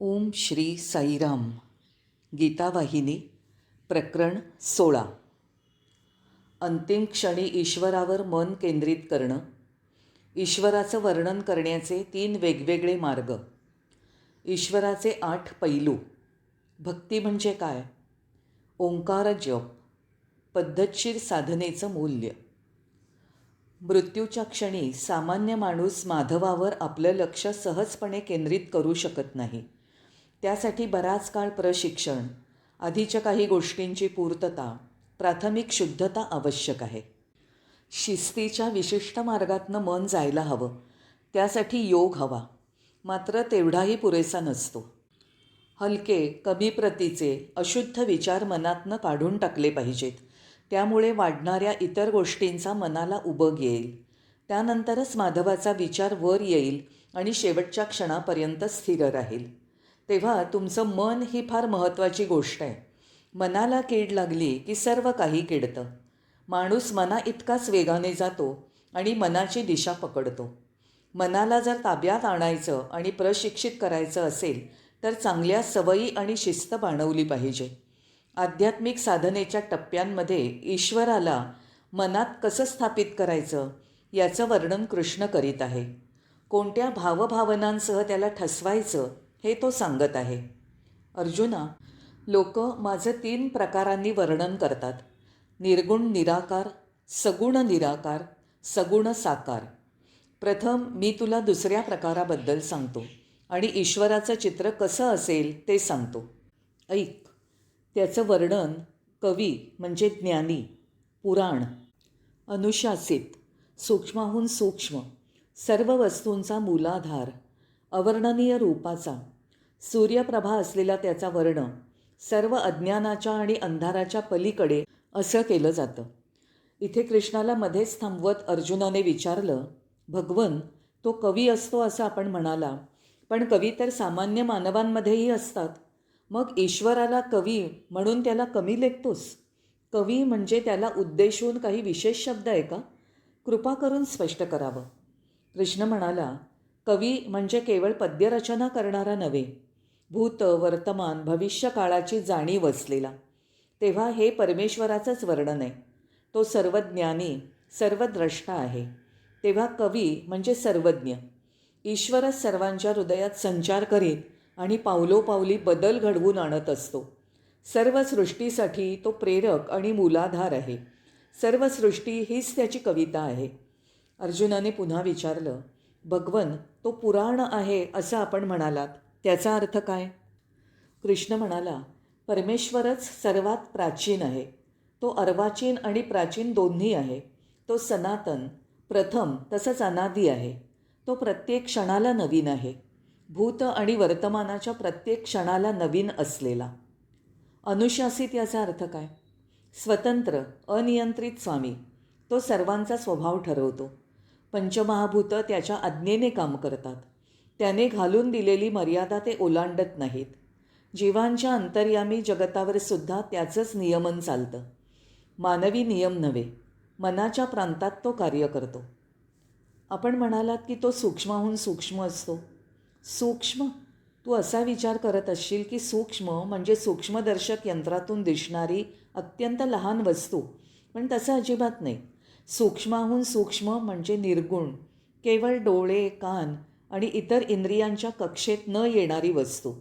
ओम श्री साईराम. गीतावाहिनी प्रकरण 16. अंतिम क्षणी ईश्वरावर मन केंद्रित करणं. ईश्वराचं वर्णन करण्याचे 3 वेगवेगळे मार्ग. ईश्वराचे 8 पैलू. भक्ती म्हणजे काय? ओंकार जप. पद्धतशीर साधनेचं मूल्य. मृत्यूच्या क्षणी सामान्य माणूस माधवावर आपलं लक्ष सहजपणे केंद्रित करू शकत नाही. त्यासाठी बराच काळ प्रशिक्षण, आधीच्या काही गोष्टींची पूर्तता, प्राथमिक शुद्धता आवश्यक आहे. शिस्तीच्या विशिष्ट मार्गातनं मन जायला हवं. त्यासाठी योग हवा. मात्र तेवढाही पुरेसा नसतो. हलके, कमी प्रतीचे, अशुद्ध विचार मनातनं काढून टाकले पाहिजेत. त्यामुळे वाढणाऱ्या इतर गोष्टींचा मनाला उबग येईल. त्यानंतरच माधवाचा विचार वर येईल आणि शेवटच्या क्षणापर्यंत स्थिर राहील. तेव्हा तुमचं मन ही फार महत्त्वाची गोष्ट आहे. मनाला कीड लागली की सर्व काही किडतं. माणूस मना इतकाच वेगाने जातो आणि मनाची दिशा पकडतो. मनाला जर ताब्यात आणायचं आणि प्रशिक्षित करायचं असेल तर चांगल्या सवयी आणि शिस्त बाणवली पाहिजे. आध्यात्मिक साधनेच्या टप्प्यांमध्ये ईश्वराला मनात कसं स्थापित करायचं याचं वर्णन कृष्ण करीत आहे. कोणत्या भावभावनांसह त्याला ठसवायचं हे तो सांगत आहे. अर्जुना, लोक माझं 3 प्रकारांनी वर्णन करतात. निर्गुण निराकार, सगुण निराकार, सगुण साकार. प्रथम मी तुला दुसऱ्या प्रकाराबद्दल सांगतो आणि ईश्वराचं चित्र कसं असेल ते सांगतो. ऐक. त्याचं वर्णन कवी म्हणजे ज्ञानी, पुराण, अनुशासित, सूक्ष्माहून सूक्ष्म, सर्व वस्तूंचा मूलाधार, अवर्णनीय रूपाचा, सूर्यप्रभा असलेला त्याचा वर्ण, सर्व अज्ञानाच्या आणि अंधाराच्या पलीकडे असं केलं जातं. इथे कृष्णाला मध्येच थांबवत अर्जुनाने विचारलं, भगवन, तो कवी असतो असं आपण म्हणाला, पण कवी तर सामान्य मानवांमध्येही असतात. मग ईश्वराला कवी म्हणून त्याला कमी लेखतोस? कवी म्हणजे त्याला उद्देशून काही विशेष शब्द आहे का? कृपा करून स्पष्ट करावं. कृष्ण म्हणाला, कवी म्हणजे केवळ पद्यरचना करणारा नव्हे, भूत, वर्तमान, भविष्य काळाची जाणीव असलेला. तेव्हा हे परमेश्वराचंच वर्णन आहे. तो सर्वज्ञानी, सर्वद्रष्टा आहे. तेव्हा कवी म्हणजे सर्वज्ञ. ईश्वरच सर्वांच्या हृदयात संचार करीत आणि पावलोपावली बदल घडवून आणत असतो. सर्व सृष्टीसाठी तो प्रेरक आणि मूलाधार आहे. सर्व सृष्टी हीच त्याची कविता आहे. अर्जुनाने पुन्हा विचारलं, भगवन, तो पुराण आहे असं आपण म्हणालात, त्याचा अर्थ काय? कृष्ण म्हणाला, परमेश्वरच सर्वात प्राचीन आहे. तो अर्वाचीन आणि प्राचीन दोन्ही आहे. तो सनातन, प्रथम तसंच अनादी आहे. तो प्रत्येक क्षणाला नवीन आहे. भूत आणि वर्तमानाच्या प्रत्येक क्षणाला नवीन असलेला. अनुशासित याचा अर्थ काय? स्वतंत्र, अनियंत्रित स्वामी. तो सर्वांचा स्वभाव ठरवतो. पंचमहाभूत त्याच्या आज्ञेने काम करतात. त्याने घालून दिलेली मर्यादा ते ओलांडत नाहीत. जीवांच्या अंतर्यामी जगतावर सुद्धा त्याचंच नियमन चालतं. मानवी नियम नव्हे, मनाच्या प्रांतात तो कार्य करतो. आपण म्हणालात की तो सूक्ष्माहून सूक्ष्म असतो. सूक्ष्म? तू असा विचार करत असशील की सूक्ष्म म्हणजे सूक्ष्मदर्शक यंत्रातून दिसणारी अत्यंत लहान वस्तू, पण तसं अजिबात नाही. सूक्ष्माहून सूक्ष्म म्हणजे निर्गुण, केवळ डोळे, कान आणि इतर इंद्रियांच्या कक्षेत न येणारी वस्तू.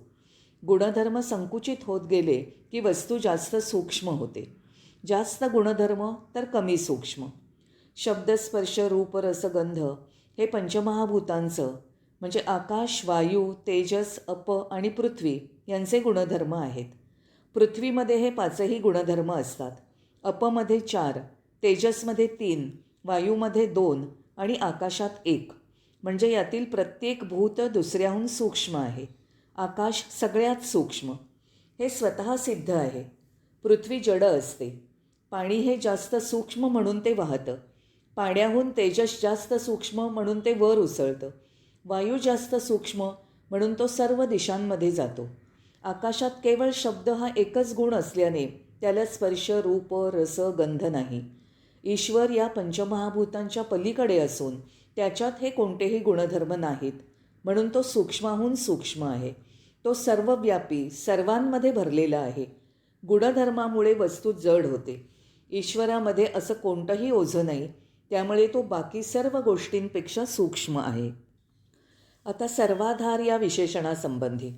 गुणधर्म संकुचित होत गेले की वस्तू जास्त सूक्ष्म होते. जास्त गुणधर्म तर कमी सूक्ष्म. शब्द, स्पर्श, रूप, रस, गंध हे पंचमहाभूतांचं म्हणजे आकाश, वायू, तेजस, अप आणि पृथ्वी यांचे गुणधर्म आहेत. पृथ्वीमध्ये हे 5ही गुणधर्म असतात. अपमध्ये 4, तेजसमध्ये 3, वायूमध्ये 2 आणि आकाशात 1. म्हणजे यातील प्रत्येक भूत दुसऱ्याहून सूक्ष्म आहे. आकाश सगळ्यात सूक्ष्म. हे स्वतः सिद्ध आहे. पृथ्वी जड असते. पाणी हे जास्त सूक्ष्म म्हणून ते वाहतं. पाण्याहून तेजस जास्त सूक्ष्म म्हणून ते वर उसळतं. वायू जास्त सूक्ष्म म्हणून तो सर्व दिशांमध्ये जातो. आकाशात केवळ शब्द हा एकच गुण असल्याने त्याला स्पर्श, रूप, रस, गंध नाही. ईश्वर या पंचमहाभूतांच्या पलीकडे असून त्याच्यात हे कोणतेही गुणधर्म नाहीत, म्हणून तो सूक्ष्माहून सूक्ष्म आहे. तो सर्वव्यापी, सर्वांमध्ये भरलेला आहे. गुणधर्मामुळे वस्तू जड होते. ईश्वरामध्ये असं कोणतंही ओझं नाही, त्यामुळे तो बाकी सर्व गोष्टींपेक्षा सूक्ष्म आहे. आता सर्वाधार या विशेषणासंबंधी.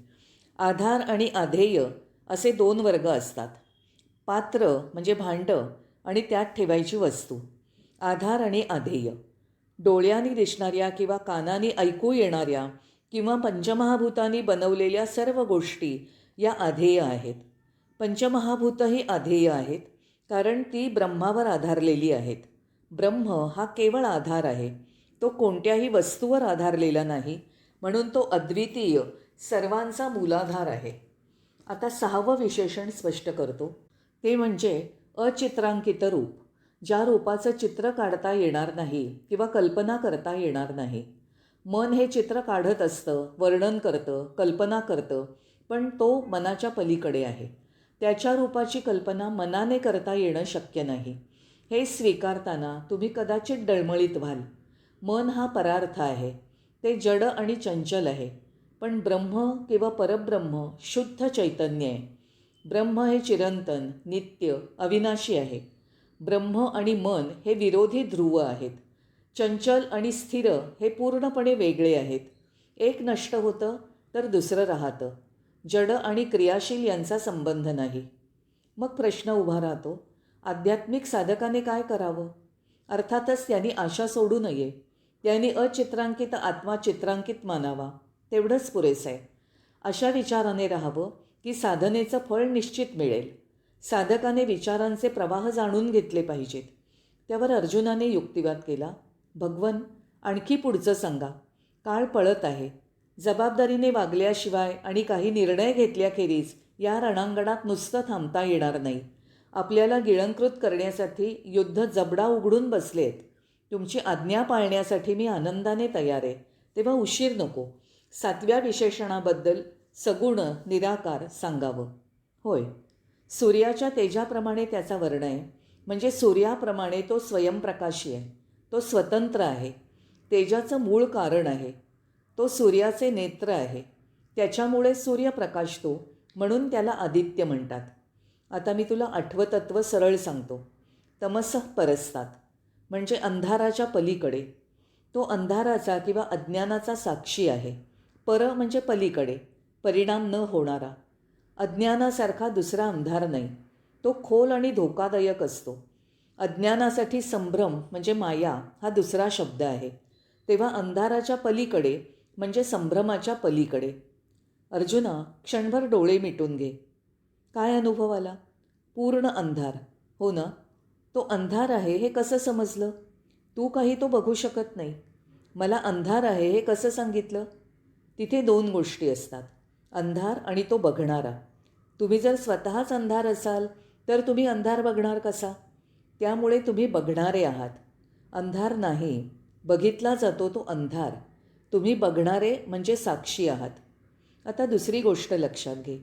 आधार आणि आधेय असे 2 वर्ग असतात. पात्र म्हणजे भांडं आणि त्यात ठेवायची वस्तू. आधार आणि आधेय. डोळ्यांनी दिसणाऱ्या किंवा कानाने ऐकू येणाऱ्या किंवा पंचमहाभूतांनी बनवलेल्या सर्व गोष्टी या आधेय आहेत. पंचमहाभूतही आधेय आहेत, कारण ती ब्रह्मावर आधारलेली आहेत. ब्रह्म हा केवळ आधार आहे. तो कोणत्याही वस्तूवर आधारलेला नाही, म्हणून तो अद्वितीय, सर्वांचा मूलाधार आहे. आता 6वं विशेषण स्पष्ट करतो. ते म्हणजे अचित्रांकित रूप. ज्या रूपाचं चित्र काढता येणार नाही किंवा कल्पना करता येणार नाही. मन हे चित्र काढत असतं, वर्णन करतं, कल्पना करतं, पण तो मनाच्या पलीकडे आहे. त्याच्या रूपाची कल्पना मनाने करता येणं शक्य नाही. हे स्वीकारताना तुम्ही कदाचित डळमळीत व्हाल. मन हा परार्थ आहे. ते जड आणि चंचल आहे. पण ब्रह्म किंवा परब्रह्म शुद्ध चैतन्य आहे. ब्रह्म हे चिरंतन, नित्य, अविनाशी आहे. ब्रह्म आणि मन हे विरोधी ध्रुव आहेत. चंचल आणि स्थिर हे पूर्णपणे वेगळे आहेत. एक नष्ट होतं तर दुसरं राहतं. जड आणि क्रियाशील यांचा संबंध नाही. मग प्रश्न उभा राहतो, आध्यात्मिक साधकाने काय करावं? अर्थातच त्यांनी आशा सोडू नये. त्यांनी अचित्रांकित आत्मा चित्रांकित मानावा, तेवढंच पुरेसं आहे. अशा विचाराने राहावं की साधनेचं फळ निश्चित मिळेल. साधकाने विचारांचे प्रवाह जाणून घेतले पाहिजेत. त्यावर अर्जुनाने युक्तिवाद केला, भगवन आणखी पुढचं सांगा. काळ पळत आहे. जबाबदारीने वागल्याशिवाय आणि काही निर्णय घेतल्याखेरीज या रणांगणात नुसतं थांबता येणार नाही. आपल्याला गिळंकृत करण्यासाठी युद्ध जबडा उघडून बसले आहेत. तुमची आज्ञा पाळण्यासाठी मी आनंदाने तयार आहे. तेव्हा उशीर नको. 7व्या विशेषणाबद्दल सगुण निराकार सांगावं. होय, सूर्याच्या तेजाप्रमाणे त्याचा वर्ण आहे. म्हणजे सूर्याप्रमाणे तो स्वयंप्रकाशी आहे. तो स्वतंत्र आहे. तेजाचं मूळ कारण आहे. तो सूर्याचे नेत्र आहे. त्याच्यामुळे सूर्य प्रकाशतो, म्हणून त्याला आदित्य म्हणतात. आता मी तुला 8वं तत्त्व सरळ सांगतो. तमसः परस्तात् म्हणजे अंधाराच्या पलीकडे. तो अंधाराचा किंवा अज्ञानाचा साक्षी आहे. पर म्हणजे पलीकडे, परिणाम न होणारा. अज्ञानासारखा दुसरा अंधार नाही. तो खोल आणि धोकादायक असतो. अज्ञानासाठी संभ्रम म्हणजे माया हा दुसरा शब्द आहे. तेव्हा अंधाराच्या पलीकडे म्हणजे संभ्रमाच्या पलीकडे. अर्जुना, क्षणभर डोळे मिटून घे. काय अनुभव आला? पूर्ण अंधार. हो ना? तो अंधार आहे हे कसं समजलं? तू काही तो बघू शकत नाही. मला अंधार आहे हे कसं सांगितलं? तिथे 2 गोष्टी असतात, अंधार आणि तो बघणारा. तुम्ही जर स्वतःच अंधार असाल तर तुम्ही अंधार बघणार कसा? त्यामुळे तुम्ही बघणारे आहात. अंधार नाही, बघितला जातो तो अंधार. तुम्ही बघणारे म्हणजे साक्षी आहात. आता दुसरी गोष्ट लक्षात घे.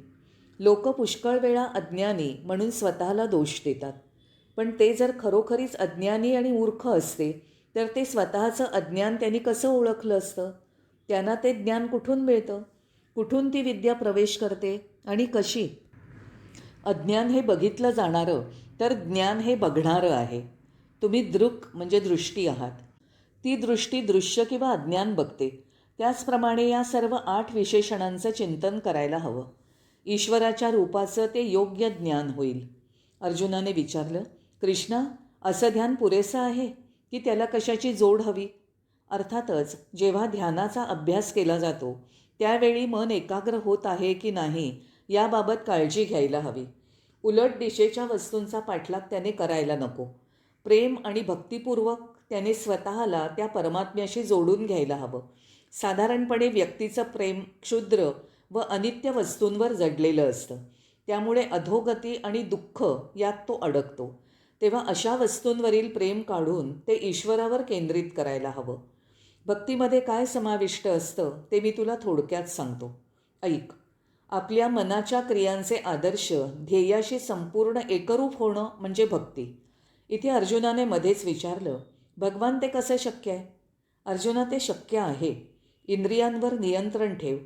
लोक पुष्कळ वेळा अज्ञानी म्हणून स्वतःला दोष देतात. पण ते जर खरोखरीच अज्ञानी आणि मूर्ख असते तर ते स्वतःचं अज्ञान त्यांनी कसं ओळखलं असतं? त्यांना ते ज्ञान कुठून मिळतं? कुठून ती विद्या प्रवेश करते आणि कशी? अज्ञान हे बघितलं जाणारं, तर ज्ञान हे बघणारं आहे. तुम्ही दृक् म्हणजे दृष्टी आहात. ती दृष्टी दृश्य किंवा अज्ञान बघते. त्याचप्रमाणे या सर्व 8 विशेषणांचं चिंतन करायला हवं. ईश्वराच्या रूपाचं ते योग्य ज्ञान होईल. अर्जुनाने विचारलं, कृष्णा, असं ध्यान पुरेसं आहे की त्याला कशाची जोड हवी? अर्थातच जेव्हा ध्यानाचा अभ्यास केला जातो त्यावेळी मन एकाग्र होत आहे की नाही याबाबत काळजी घ्यायला हवी. उलट दिशेच्या वस्तूंचा पाठलाग त्याने करायला नको. प्रेम आणि भक्तिपूर्वक त्याने स्वतःला त्या परमात्म्याशी जोडून घ्यायला हवं. साधारणपणे व्यक्तीचं प्रेम क्षुद्र व अनित्य वस्तूंवर जडलेलं असतं. त्यामुळे अधोगती आणि दुःख यात तो अडकतो. तेव्हा अशा वस्तूंवरील प्रेम काढून ते ईश्वरावर केंद्रित करायला हवं. भक्तीमध्ये काय समाविष्ट असतं ते मी तुला थोडक्यात सांगतो. ऐक. आपल्या मनाच्या क्रियांचे आदर्श ध्येयाशी संपूर्ण एकरूप होणं म्हणजे भक्ती. इथे अर्जुनाने मध्येच विचारलं, भगवान ते कसं शक्य आहे? अर्जुना, ते शक्य आहे. इंद्रियांवर नियंत्रण ठेव.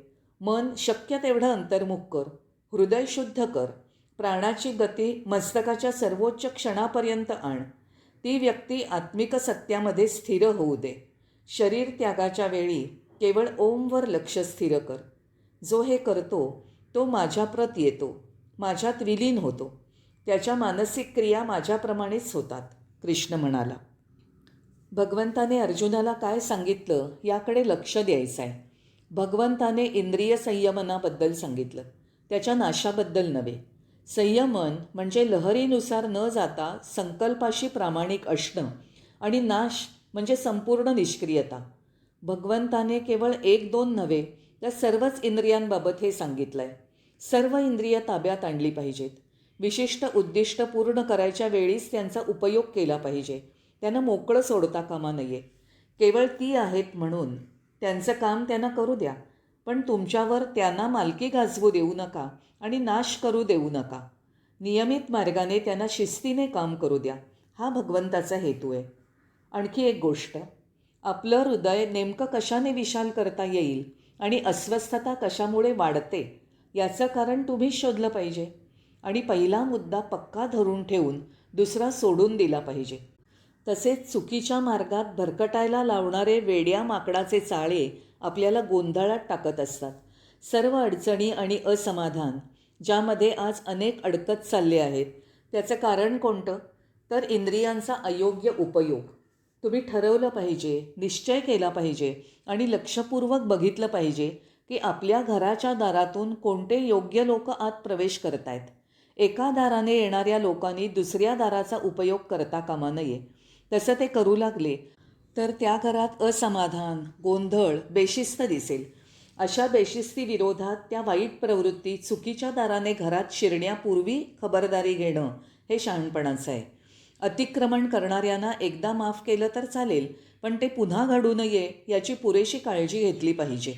मन शक्य तेवढं अंतर्मुख कर, हृदय शुद्ध कर, प्राणाची गती मस्तकाच्या सर्वोच्च क्षणापर्यंत आण. ती व्यक्ती आत्मिक सत्यामध्ये स्थिर होऊ दे. शरीर त्यागाच्या वेळी केवळ ओमवर लक्ष स्थिर कर. जो हे करतो तो माझ्याप्रत येतो, माझ्यात विलीन होतो. त्याच्या मानसिक क्रिया माझ्याप्रमाणेच होतात, कृष्ण म्हणाला. भगवंताने अर्जुनाला काय सांगितलं याकडे लक्ष द्यायचं आहे. भगवंताने इंद्रिय संयमनाबद्दल सांगितलं, त्याच्या नाशाबद्दल नव्हे. संयमन म्हणजे लहरीनुसार न जाता संकल्पाशी प्रामाणिक असणं आणि नाश म्हणजे संपूर्ण निष्क्रियता. भगवंताने केवळ 1-2 नव्हे तर सर्वच इंद्रियांबाबत हे सांगितलं आहे. सर्व इंद्रिय ताब्यात आणली पाहिजेत. विशिष्ट उद्दिष्ट पूर्ण करायच्या वेळीच त्यांचा उपयोग केला पाहिजे. त्यांना मोकळं सोडता कामा नये. केवळ ती आहेत म्हणून त्यांचं काम त्यांना करू द्या, पण तुमच्यावर त्यांना मालकी गाजवू देऊ नका आणि नाश करू देऊ नका. नियमित मार्गाने त्यांना शिस्तीने काम करू द्या. हा भगवंताचा हेतू आहे. आणखी एक गोष्ट, आपलं हृदय नेमकं कशाने विशाल करता येईल आणि अस्वस्थता कशामुळे वाढते याचं कारण तुम्ही शोधलं पाहिजे. आणि पहिला मुद्दा पक्का धरून ठेवून दुसरा सोडून दिला पाहिजे. तसेच चुकीच्या मार्गात भरकटायला लावणारे वेड्या माकडाचे चाळे आपल्याला गोंधळात टाकत असतात. सर्व अडचणी आणि असमाधान ज्यामध्ये आज अनेक अडकत चालले आहेत त्याचं कारण कोणतं? तर इंद्रियांचा अयोग्य उपयोग. तुम्ही ठरवलं पाहिजे, निश्चय केला पाहिजे आणि लक्षपूर्वक बघितलं पाहिजे की आपल्या घराच्या दारातून कोणते योग्य लोक आत प्रवेश करत आहेत. एका दाराने येणाऱ्या लोकांनी दुसऱ्या दाराचा उपयोग करता कामा नये. तसं ते करू लागले तर त्या घरात असमाधान, गोंधळ, बेशिस्त दिसेल. अशा बेशिस्ती विरोधात त्या वाईट प्रवृत्ती चुकीच्या दाराने घरात शिरण्यापूर्वी खबरदारी घेणं हे शहाणपणाचं आहे. अतिक्रमण करणाऱ्यांना एकदा माफ केलं तर चालेल, पण ते पुन्हा घडू नये याची पुरेशी काळजी घेतली पाहिजे.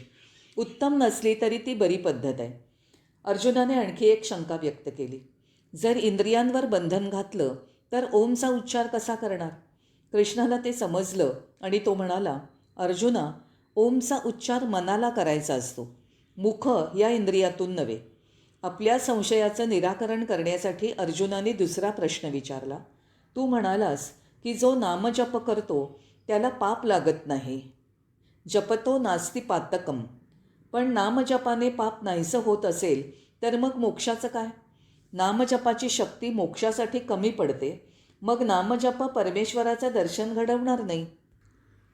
उत्तम नसली तरी ती बरी पद्धत आहे. अर्जुनाने आणखी एक शंका व्यक्त केली. जर इंद्रियांवर बंधन घातलं तर ओमचा उच्चार कसा करणार? कृष्णाला ते समजलं आणि तो म्हणाला, अर्जुना, ओमचा उच्चार मनाला करायचा असतो, मुख या इंद्रियातून नव्हे. आपल्या संशयाचं निराकरण करण्यासाठी अर्जुनाने दुसरा प्रश्न विचारला. तू म्हणालास की जो नामजप करतो त्याला पाप लागत नाही, जपतो नास्ति पातकम. पण नामजपाने पाप नाहीसं होत असेल तर मग मोक्षाचं काय? नामजपाची शक्ती मोक्षासाठी कमी पडते, मग नामजप परमेश्वराचं दर्शन घडवणार नाही.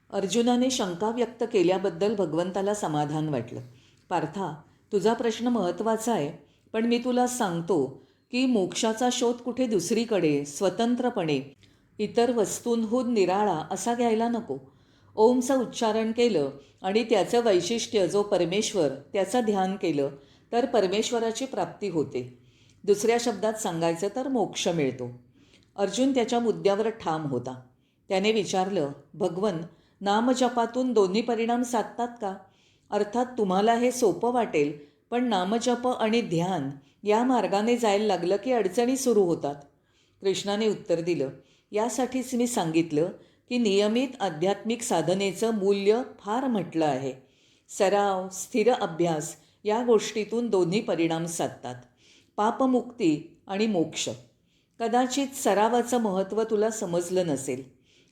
अर्जुनाने शंका व्यक्त केल्याबद्दल भगवंताला समाधान वाटलं. पार्था, तुझा प्रश्न महत्त्वाचा आहे, पण मी तुला सांगतो की मोक्षाचा शोध कुठे दुसरीकडे स्वतंत्रपणे इतर वस्तूंहून निराळा असा घ्यायला नको. ओमचं उच्चारण केलं आणि त्याचं वैशिष्ट्य जो परमेश्वर त्याचं ध्यान केलं तर परमेश्वराची प्राप्ती होते. दुसऱ्या शब्दात सांगायचं तर मोक्ष मिळतो. अर्जुन त्याच्या मुद्द्यावर ठाम होता. त्याने विचारलं, भगवन, नामजपातून दोन्ही परिणाम साधतात का? अर्थात तुम्हाला हे सोपं वाटेल, पण नामजप आणि ध्यान या मार्गाने जायला लागलं की अडचणी सुरू होतात. कृष्णाने उत्तर दिलं, यासाठीच मी सांगितलं की नियमित आध्यात्मिक साधनेचं मूल्य फार म्हटलं आहे. सराव, स्थिर अभ्यास या गोष्टीतून दोन्ही परिणाम साधतात, पापमुक्ती आणि मोक्ष. कदाचित सरावाचं महत्त्व तुला समजलं नसेल.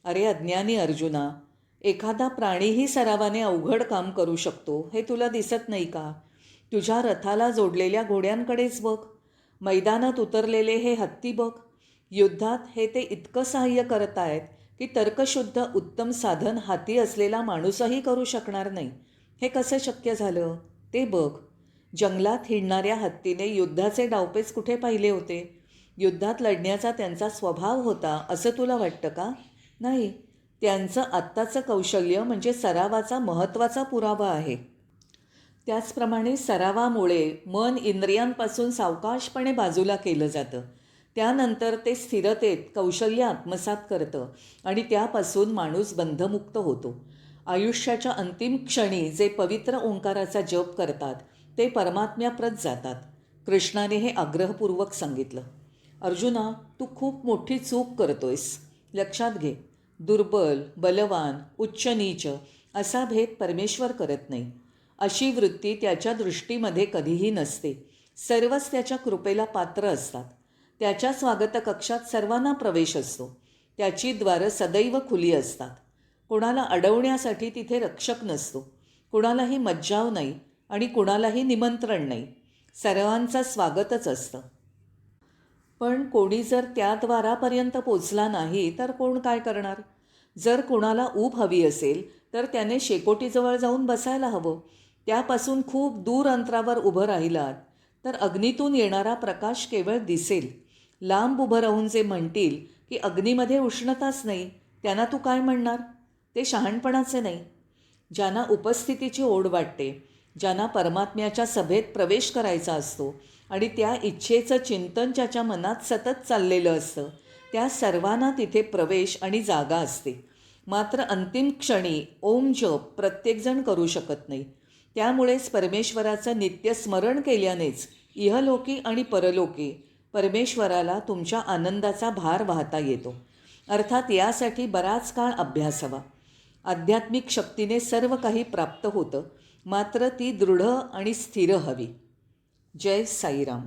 अरे अज्ञानी अर्जुना, एखादा प्राणीही सरावाने अवघड काम करू शकतो हे तुला दिसत नाही का? तुझ्या रथाला जोडलेल्या घोड्यांकडेच बघ. मैदानात उतरलेले हे हत्ती बघ. युद्धात हे ते इतकं सहाय्य करत आहेत की तर्कशुद्ध उत्तम साधन हाती असलेला माणूसही करू शकणार नाही. हे कसं शक्य झालं ते बघ. जंगलात हिंडणाऱ्या हत्तीने युद्धाचे डावपेच कुठे पाहिले होते? युद्धात लढण्याचा त्यांचा स्वभाव होता असं तुला वाटतं का? नाही. त्यांचं आत्ताचं कौशल्य म्हणजे सरावाचा महत्त्वाचा पुरावा आहे. त्याचप्रमाणे सरावामुळे मन इंद्रियांपासून सावकाशपणे बाजूला केलं जातं. त्यानंतर ते स्थिरतेत कौशल्य आत्मसात करतं आणि त्यापासून माणूस बंधमुक्त होतो. आयुष्याच्या अंतिम क्षणी जे पवित्र ओंकाराचा जप करतात ते परमात्म्याप्रत जातात. कृष्णाने हे आग्रहपूर्वक सांगितलं. अर्जुना, तू खूप मोठी चूक करतोयस. लक्षात घे, दुर्बल, बलवान, उच्च नीच असा भेद परमेश्वर करत नाही. अशी वृत्ती त्याच्या दृष्टीमध्ये कधीही नसते. सर्वच त्याच्या कृपेला पात्र असतात. त्याच्या स्वागत कक्षात सर्वांना प्रवेश असतो. त्याची द्वारं सदैव खुली असतात. कुणाला अडवण्यासाठी तिथे रक्षक नसतो. कुणालाही मज्जाव नाही आणि कुणालाही निमंत्रण नाही. सर्वांचं स्वागतच असतं. पण कोणी जर त्या द्वारापर्यंत पोचला नाही तर कोण काय करणार? जर कुणाला ऊब हवी असेल तर त्याने शेकोटीजवळ जाऊन बसायला हवं. त्यापासून खूप दूर अंतरावर उभं राहिलात तर अग्नीतून येणारा प्रकाश केवळ दिसेल. लांब उभं राहून जे म्हणतील की अग्नीमध्ये उष्णताच नाही, त्यांना तू काय म्हणणार? ते शहाणपणाचे नाही. ज्यांना उपस्थितीची ओढ वाटते, ज्यांना परमात्म्याच्या सभेत प्रवेश करायचा असतो आणि त्या इच्छेचं चिंतन ज्याच्या मनात सतत चाललेलं असतं, त्या सर्वांना तिथे प्रवेश आणि जागा असते. मात्र अंतिम क्षणी ओम जप प्रत्येकजण करू शकत नाही. त्यामुळेच परमेश्वराचं नित्य स्मरण केल्यानेच इहलोकी आणि परलोकी परमेश्वराला तुमच्या आनंदाचा भार वाहता येतो. अर्थात यासाठी बराच काळ अभ्यास हवा. आध्यात्मिक शक्तीने सर्व काही प्राप्त होतं, मात्र ती दृढ आणि स्थिर हवी. जय साईराम.